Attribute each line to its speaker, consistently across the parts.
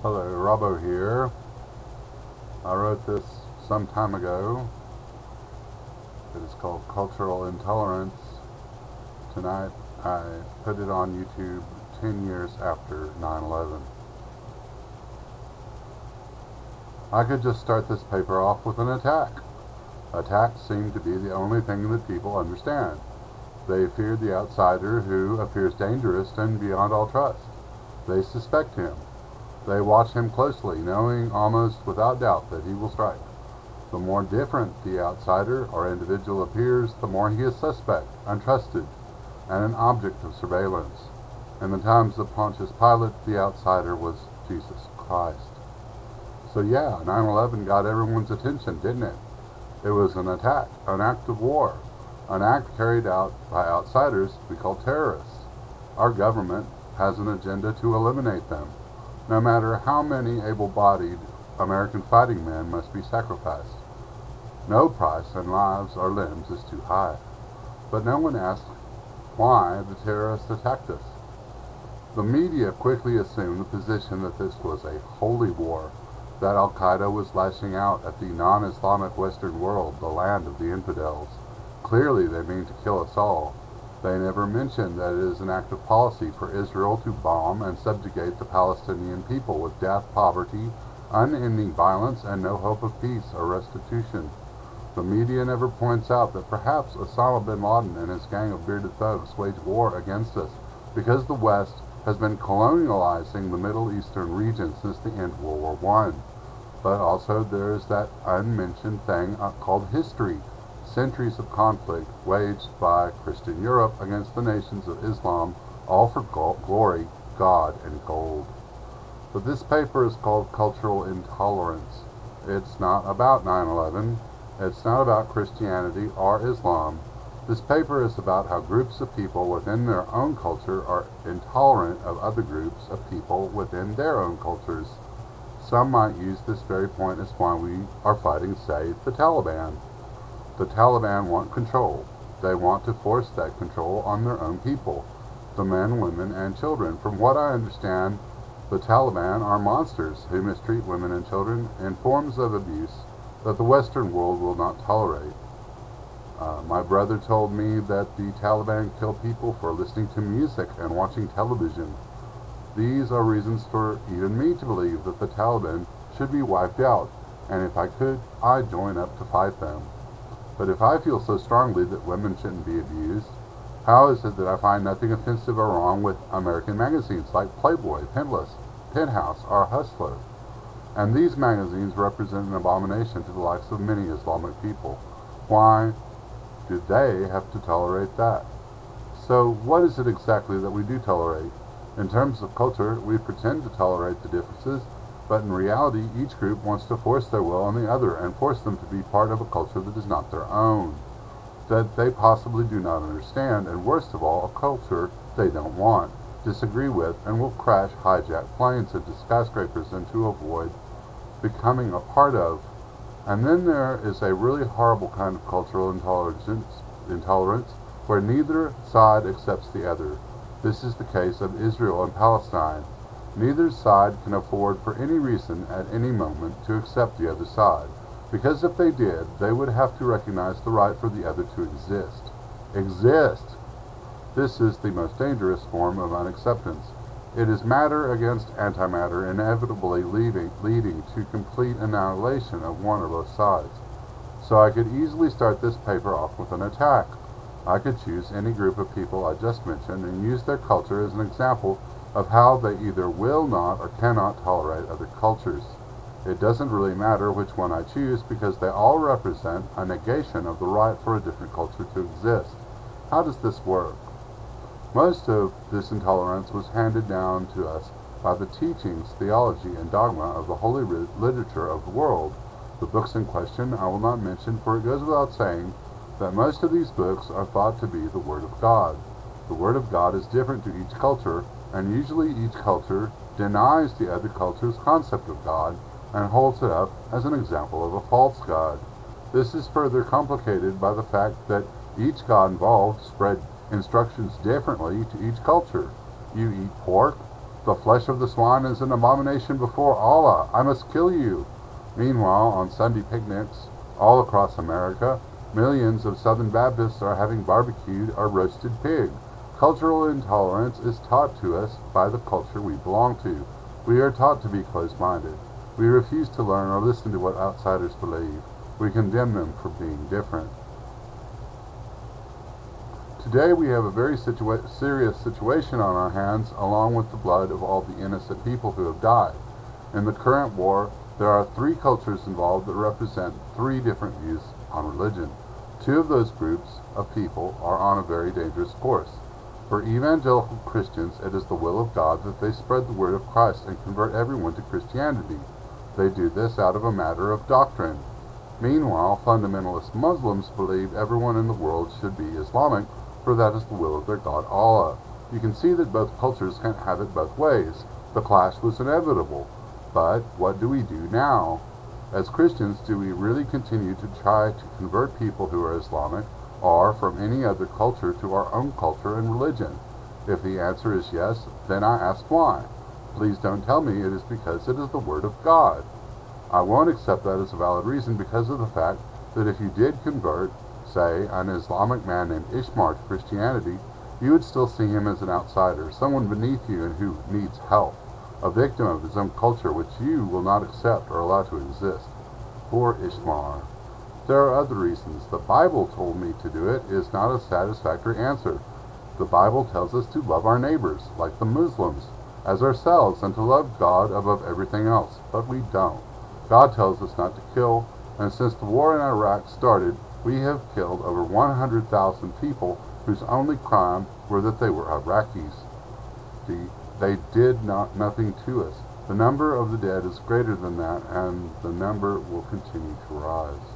Speaker 1: Hello, Robbo here. I wrote this some time ago. It is called Cultural Intolerance. Tonight I put it on YouTube 10 years after 9/11. I could just start this paper off with an attack. Attacks seem to be the only thing that people understand. They fear the outsider who appears dangerous and beyond all trust. They suspect him. They watch him closely, knowing almost without doubt that he will strike. The more different the outsider or individual appears, the more he is suspect, untrusted, and an object of surveillance. In the times of Pontius Pilate, the outsider was Jesus Christ. So yeah, 9/11 got everyone's attention, didn't it? It was an attack, an act of war, an act carried out by outsiders we call terrorists. Our government has an agenda to eliminate them, no matter how many able-bodied American fighting men must be sacrificed. No price in lives or limbs is too high. But no one asked why the terrorists attacked us. The media quickly assumed the position that this was a holy war, that Al-Qaeda was lashing out at the non-Islamic Western world, the land of the infidels. Clearly they mean to kill us all. They never mentioned that it is an act of policy for Israel to bomb and subjugate the Palestinian people with death, poverty, unending violence, and no hope of peace or restitution. The media never points out that perhaps Osama bin Laden and his gang of bearded thugs wage war against us because the West has been colonializing the Middle Eastern region since the end of World War I. But also there is that unmentioned thing called history. Centuries of conflict waged by Christian Europe against the nations of Islam, all for glory, God, and gold. But this paper is called Cultural Intolerance. It's not about 9/11. It's not about Christianity or Islam. This paper is about how groups of people within their own culture are intolerant of other groups of people within their own cultures. Some might use this very point as why we are fighting, say, the Taliban. The Taliban want control. They want to force that control on their own people, the men, women, and children. From what I understand, the Taliban are monsters who mistreat women and children in forms of abuse that the Western world will not tolerate. My brother told me that the Taliban kill people for listening to music and watching television. These are reasons for even me to believe that the Taliban should be wiped out, and if I could, I'd join up to fight them. But if I feel so strongly that women shouldn't be abused, how is it that I find nothing offensive or wrong with American magazines like Playboy, Penthouse, or Hustler? And these magazines represent an abomination to the likes of many Islamic people. Why do they have to tolerate that? So what is it exactly that we do tolerate? In terms of culture, we pretend to tolerate the differences, but in reality, each group wants to force their will on the other and force them to be part of a culture that is not their own, that they possibly do not understand, and worst of all, a culture they don't want, disagree with, and will crash, hijack planes into skyscrapers and to avoid becoming a part of. And then there is a really horrible kind of cultural intolerance where neither side accepts the other. This is the case of Israel and Palestine. Neither side can afford for any reason at any moment to accept the other side, because if they did, they would have to recognize the right for the other to exist. Exist! This is the most dangerous form of unacceptance. It is matter against antimatter, inevitably leading to complete annihilation of one or both sides. So I could easily start this paper off with an attack. I could choose any group of people I just mentioned and use their culture as an example of how they either will not or cannot tolerate other cultures. It doesn't really matter which one I choose because they all represent a negation of the right for a different culture to exist. How does this work? Most of this intolerance was handed down to us by the teachings, theology, and dogma of the holy literature of the world. The books in question I will not mention, for it goes without saying that most of these books are thought to be the Word of God. The Word of God is different to each culture, and usually each culture denies the other culture's concept of God and holds it up as an example of a false God. This is further complicated by the fact that each God involved spread instructions differently to each culture. You eat pork, The flesh of the swine is an abomination before Allah. I must kill you. Meanwhile, on Sunday picnics all across America, millions of Southern Baptists are having barbecued or roasted pig. Cultural intolerance is taught to us by the culture we belong to. We are taught to be close-minded. We refuse to learn or listen to what outsiders believe. We condemn them for being different. Today we have a very serious situation on our hands, along with the blood of all the innocent people who have died. In the current war, there are 3 cultures involved that represent 3 different views on religion. 2 of those groups of people are on a very dangerous course. For evangelical Christians, it is the will of God that they spread the word of Christ and convert everyone to Christianity. They do this out of a matter of doctrine. Meanwhile, fundamentalist Muslims believe everyone in the world should be Islamic, for that is the will of their God Allah. You can see that both cultures can't have it both ways. The clash was inevitable. But what do we do now? As Christians, do we really continue to try to convert people who are Islamic or from any other culture to our own culture and religion? If the answer is yes, then I ask why. Please don't tell me it is because it is the Word of God. I won't accept that as a valid reason because of the fact that if you did convert, say, an Islamic man named Ishmael to Christianity, you would still see him as an outsider, someone beneath you and who needs help, a victim of his own culture which you will not accept or allow to exist. Poor Ishmael. There are other reasons. The Bible told me to do it is not a satisfactory answer. The Bible tells us to love our neighbors, like the Muslims, as ourselves, and to love God above everything else, but we don't. God tells us not to kill, and since the war in Iraq started, we have killed over 100,000 people whose only crime were that they were Iraqis. They did nothing to us. The number of the dead is greater than that, and the number will continue to rise.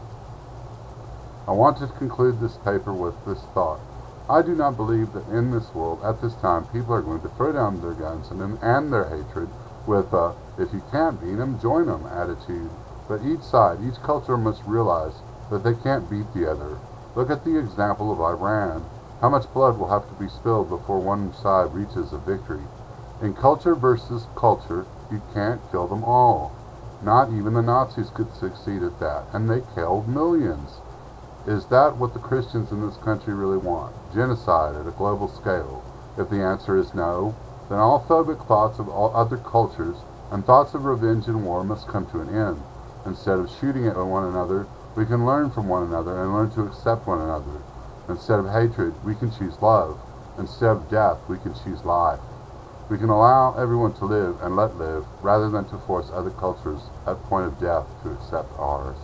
Speaker 1: I want to conclude this paper with this thought. I do not believe that in this world, at this time, people are going to throw down their guns and their hatred with a, if you can't beat them, join them attitude. But each side, each culture must realize that they can't beat the other. Look at the example of Iran. How much blood will have to be spilled before one side reaches a victory? In culture versus culture, you can't kill them all. Not even the Nazis could succeed at that, and they killed millions. Is that what the Christians in this country really want? Genocide at a global scale? If the answer is no, then all phobic thoughts of all other cultures and thoughts of revenge and war must come to an end. Instead of shooting at one another, we can learn from one another and learn to accept one another. Instead of hatred, we can choose love. Instead of death, we can choose life. We can allow everyone to live and let live, rather than to force other cultures at point of death to accept ours.